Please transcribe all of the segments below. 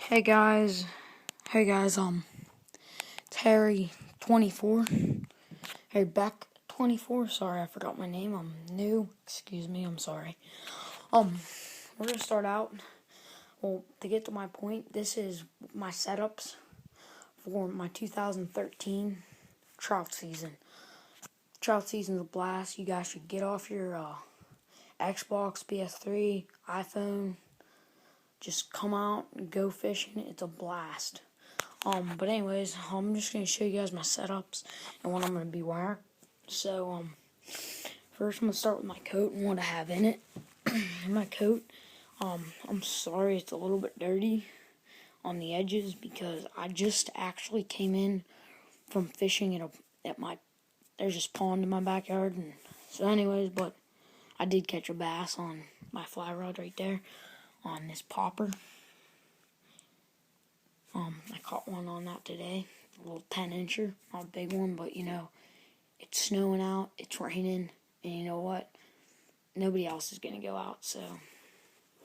Hey guys, Terry 24, hey Beck 24, sorry I forgot my name, I'm new, excuse me, I'm sorry. We're gonna start out, to get to my point, this is my setups for my 2013 trout season. Trout season's a blast, you guys should get off your Xbox, PS3, iPhone, just come out and go fishing, it's a blast. But anyways, I'm just going to show you guys my setups and what I'm going to be wearing. So, first I'm going to start with my coat and what I have in it. My coat, I'm sorry it's a little bit dirty on the edges because I just actually came in from fishing there's this pond in my backyard. And so anyways, but I did catch a bass on my fly rod right there on this popper. I caught one on that today, a little 10-incher, not a big one, but it's snowing out, it's raining, and you know what? Nobody else is going to go out, so,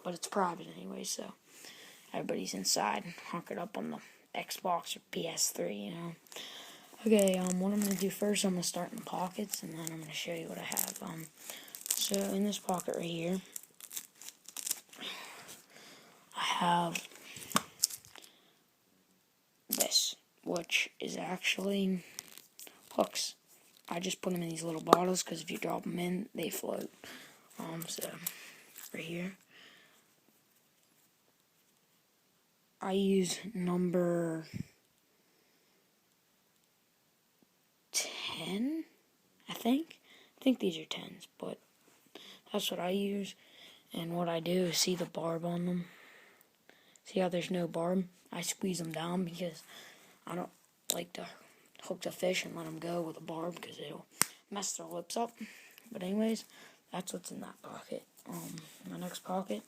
but it's private anyway, so everybody's inside, hunkered up on the Xbox or PS3, Okay, what I'm going to do first, I'm going to start in the pockets, and then I'm going to show you what I have. So in this pocket right here, I have this, which is actually hooks. I just put them in these little bottles because if you drop them in, they float. So right here, I use number 10, I think. I think these are 10s, but that's what I use. And what I do is see the barb on them. See how there's no barb? I squeeze them down because I don't like to hook the fish and let them go with a barb because it'll mess their lips up. But anyways, that's what's in that pocket. My next pocket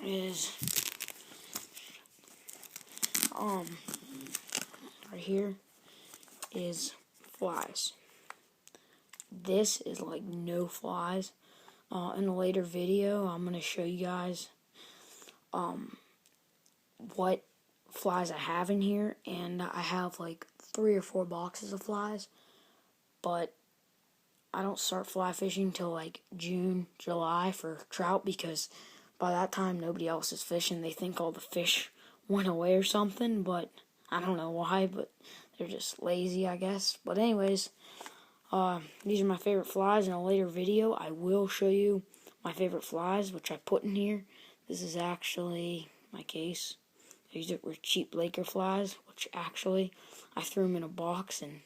is right here is flies. This is like no flies. In a later video, I'm going to show you guys what flies I have in here, and I have like 3 or 4 boxes of flies, but I don't start fly fishing till like June, July for trout because by that time nobody else is fishing. They think all the fish went away or something, but I don't know why, but they're just lazy, I guess. But anyways, these are my favorite flies. In a later video, I will show you my favorite flies, which I put in here. This is actually my case. These were cheap Laker flies, which actually I threw them in a box and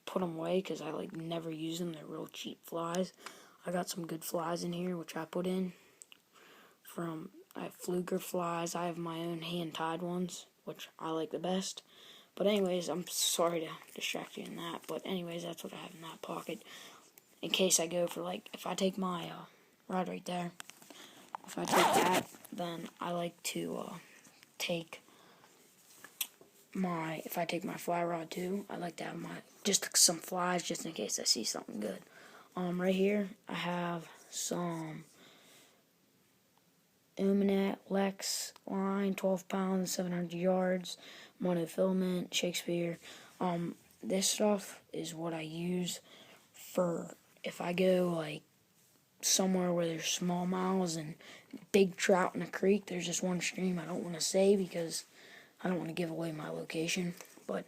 put them away because I never use them. They're real cheap flies. I got some good flies in here, which I put in. I have Fluker flies. I have my own hand-tied ones, which I like the best. But anyways, I'm sorry to distract you in that. But anyways, that's what I have in that pocket. In case I go for if I take my rod right there. If I take that, then I like to if I take my fly rod too, I like to have just some flies just in case I see something good. Right here, I have some Umanet Lex line, 12 pounds, 700 yards, monofilament, Shakespeare. This stuff is what I use for if I go somewhere where there's smallmouths and big trout in a creek. There's just one stream I don't want to say because I don't want to give away my location. But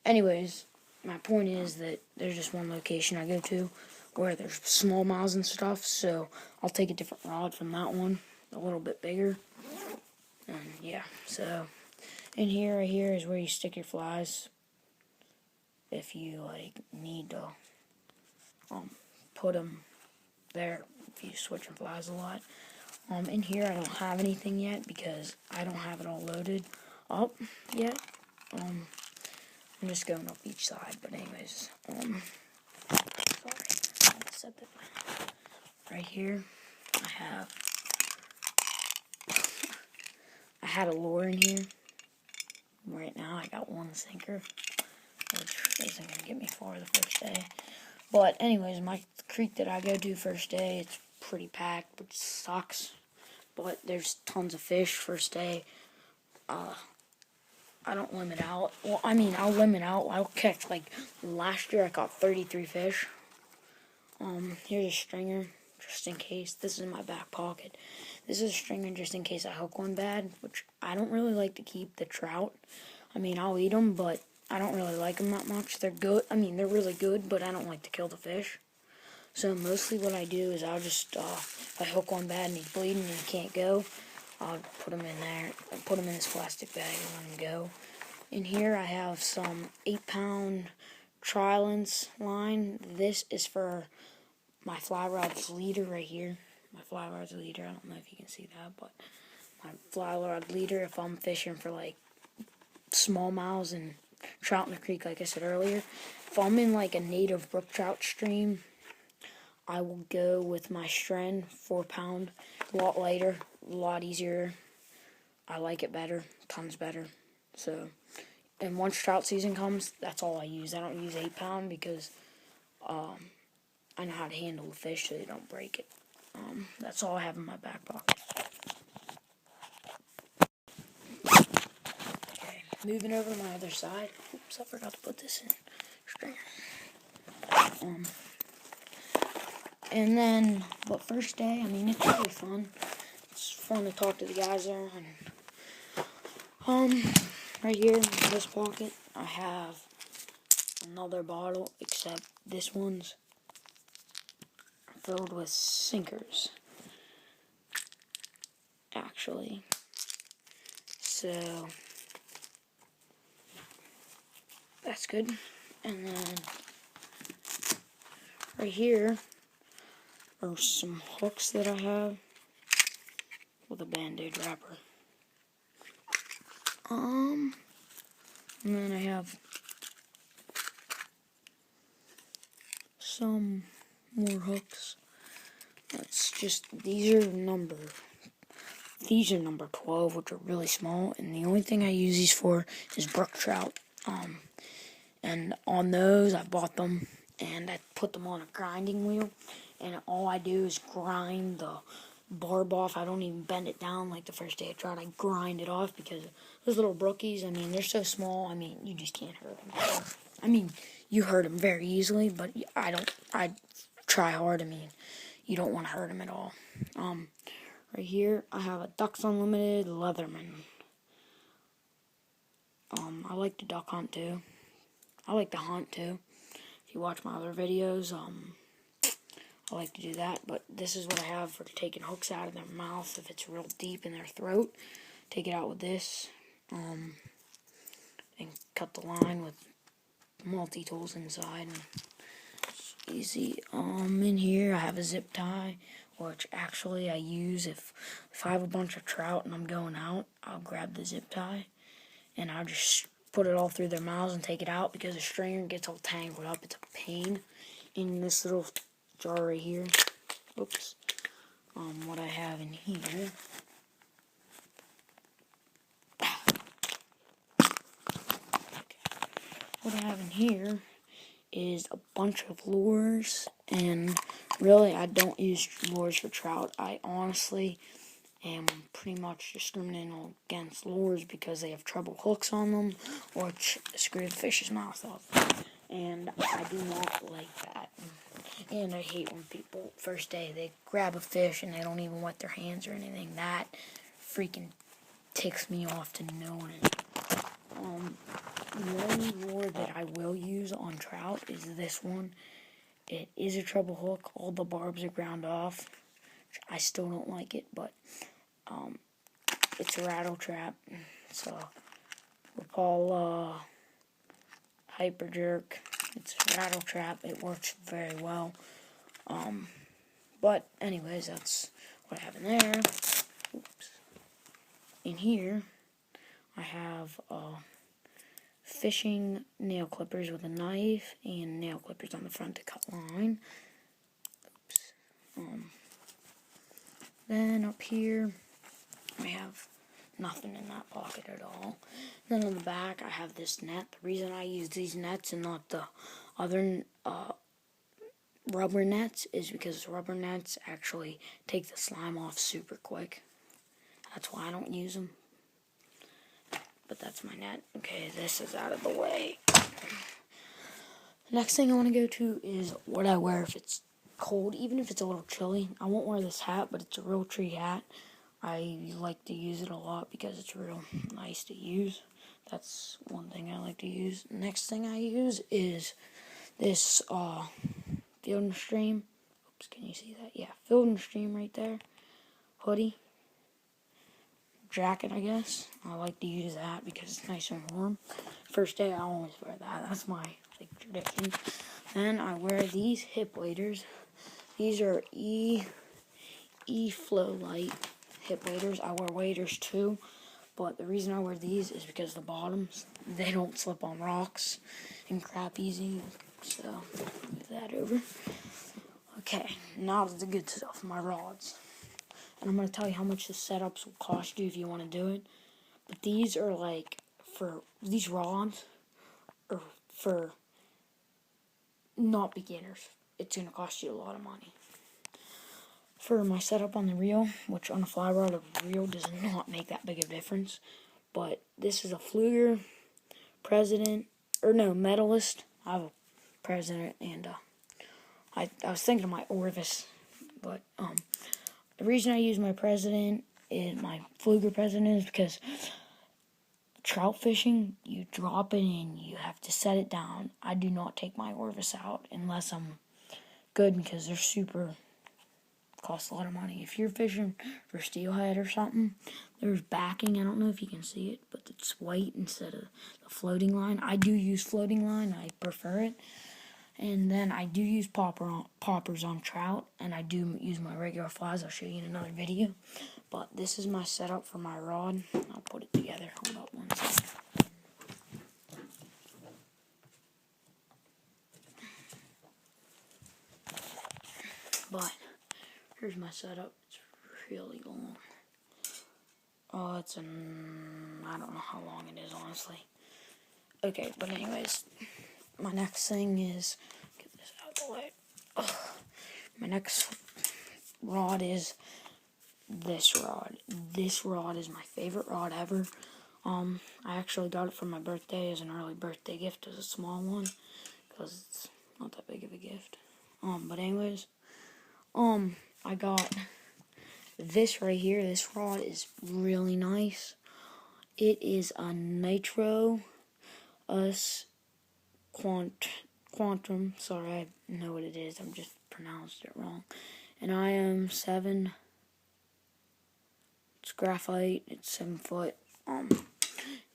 anyways, my point is that there's just one location I go to where there's smallmouths and stuff, so I'll take a different rod from that one, a little bit bigger. And yeah, so in here, right here is where you stick your flies if you need to put them there if you switching flies a lot. In here I don't have anything yet because I don't have it all loaded up yet. I'm just going up each side, but anyways, sorry, I'll set that right here. I had a lure in here. Right now I got one sinker, which isn't going to get me far the first day. But anyways, my creek that I go to first day, it's pretty packed, which sucks. But there's tons of fish first day. I don't limit out. Well, I mean, I'll limit out. I'll catch, like, last year I caught 33 fish. Here's a stringer, just in case. This is in my back pocket. This is a stringer just in case I hook one bad, which I don't really like to keep the trout. I mean, I'll eat them, but I don't really like them that much. They're good. I mean, they're really good, but I don't like to kill the fish. So mostly what I do is I'll just, if I hook one bad and he's bleeding and he can't go, I'll put him in there, put him in this plastic bag and let him go. In here I have some 8-pound Trilance line. This is for my fly rod's leader right here. My fly rod's leader, I don't know if you can see that, but my fly rod leader, if I'm fishing for like smallmouths and trout in the creek, like I said earlier, if I'm in like a native brook trout stream, I will go with my Stren 4-pound, a lot lighter, a lot easier. I like it better, tons better. So, and once trout season comes, that's all I use. I don't use 8-pound because I know how to handle the fish so they don't break it. That's all I have in my back pocket. Okay, moving over to my other side. Oops, I forgot to put this in stringer. And then, but first day, I mean, it's really fun. It's fun to talk to the guys there. And, right here in this pocket, I have another bottle, except this one's filled with sinkers, actually. So, that's good. And then, right here are some hooks that I have with a Band-Aid wrapper. And then I have some more hooks. That's just, these are number 12, which are really small, and the only thing I use these for is brook trout. And on those, I bought them, and I put them on a grinding wheel, and all I do is grind the barb off. I don't even bend it down like the first day I tried. I grind it off because those little brookies, I mean, they're so small, I mean, you just can't hurt them. I mean, you hurt them very easily, but I try hard. I mean, you don't want to hurt them at all. Right here, I have a Ducks Unlimited Leatherman. I like to duck hunt too. I like to hunt too. If you watch my other videos, I like to do that. But this is what I have for taking hooks out of their mouth if it's real deep in their throat. Take it out with this, and cut the line with multi-tools inside. And it's easy. In here I have a zip tie, which actually I use if I have a bunch of trout and I'm going out. I'll grab the zip tie and I'll just put it all through their mouths and take it out because the stringer gets all tangled up. It's a pain. In this little jar right here, oops, what I have in here, what I have in here is a bunch of lures, and really I don't use lures for trout. I honestly am pretty much discriminating against lures because they have treble hooks on them or screw the fish's mouth up, and I do not like that. And I hate when people, first day, they grab a fish and they don't even wet their hands or anything. That freaking ticks me off to no end. The only lure that I will use on trout is this one. It is a treble hook. All the barbs are ground off. I still don't like it, but it's a rattle trap. It's a Rapala Hyper Jerk. It's a rattle trap. It works very well. But anyways, that's what I have in there. Oops. In here, I have fishing nail clippers with a knife and nail clippers on the front to cut line. Oops. Then up here, I have nothing in that pocket at all. Then on the back, I have this net. The reason I use these nets and not the other rubber nets is because rubber nets actually take the slime off super quick. That's why I don't use them. but that's my net. Okay, this is out of the way. Next thing I want to go to is what I wear if it's cold, even if it's a little chilly. I won't wear this hat, but it's a Realtree hat. I like to use it a lot because it's real nice to use. That's one thing I like to use. Next thing I use is this Field and Stream. Oops, can you see that? Yeah, Field and Stream right there. Hoodie. Jacket, I guess. I like to use that because it's nice and warm. First day, I always wear that. That's my tradition. Then I wear these hip waders. These are Flow Light hip waders. I wear waders too, but the reason I wear these is because the bottoms, they don't slip on rocks and crap easy. So, move that over. Okay, now to the good stuff, my rods. And I'm going to tell you how much the setups will cost you if you want to do it. But these are like, these rods are for not beginners. It's going to cost you a lot of money. For my setup on the reel, which on a fly rod, a reel does not make that big of a difference. But this is a Pflueger medalist. I have a president, and I was thinking of my Orvis, but the reason I use my president is my Pflueger president is because trout fishing, you drop it in, you have to set it down. I do not take my Orvis out unless I'm good because they're cost a lot of money. If you're fishing for steelhead or something, there's backing. I don't know if you can see it, but it's white instead of the floating line. I do use floating line. I prefer it. And then I do use poppers on trout, and I do use my regular flies. I'll show you in another video. But this is my setup for my rod. I'll put it together. Hold up one second. But here's my setup. It's really long. Oh, I don't know how long it is, honestly. Okay, but anyways, my next thing is, get this out of the way. My next rod is this rod. This rod is my favorite rod ever. I actually got it for my birthday as an early birthday gift, as a small one, because it's not that big of a gift. But anyways, I got this right here. This rod is really nice. It is a Nitro Us Quantum. Sorry, I know what it is. I'm just pronounced it wrong. And I am 7. It's graphite. It's 7 foot.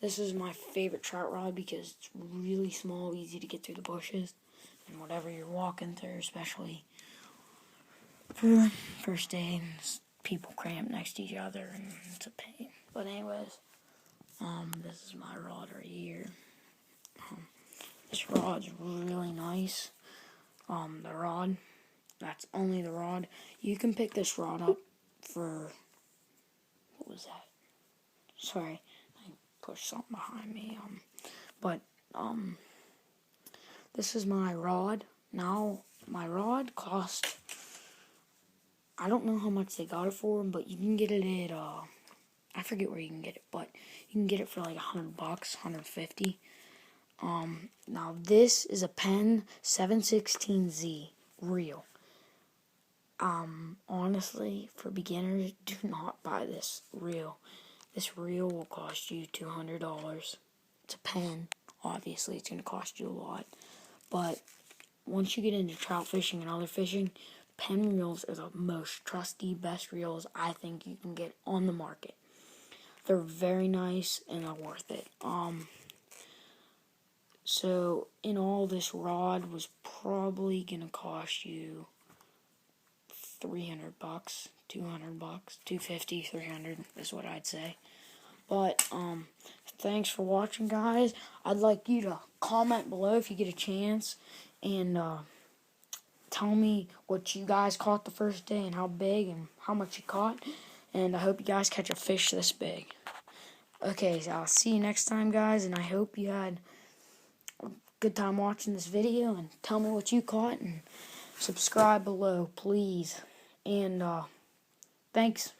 This is my favorite trout rod because it's really small, easy to get through the bushes and whatever you're walking through, especially for first day. People cramp next to each other and it's a pain. But anyways, this is my rod right here. This rod's really nice. The rod, that's only the rod. You can pick this rod up for, what was that? Sorry, I pushed something behind me. This is my rod. Now, my rod cost, I don't know how much they got it for, but you can get it at, I forget where you can get it, but you can get it for like $100, $150. Now this is a Penn 716Z reel. Honestly, for beginners, do not buy this reel. This reel will cost you $200. It's a Penn. Obviously, it's going to cost you a lot. But once you get into trout fishing and other fishing, Penn reels are the most trusty, best reels I think you can get on the market. They're very nice and they're worth it. So in all, this rod was probably gonna cost you $300, $200, $250, $300 is what I'd say. But thanks for watching, guys. I'd like you to comment below if you get a chance and tell me what you guys caught the first day and how big and how much you caught. And I hope you guys catch a fish this big. Okay, so I'll see you next time, guys, and I hope you had a good time watching this video, and tell me what you caught, and subscribe below, please. And thanks.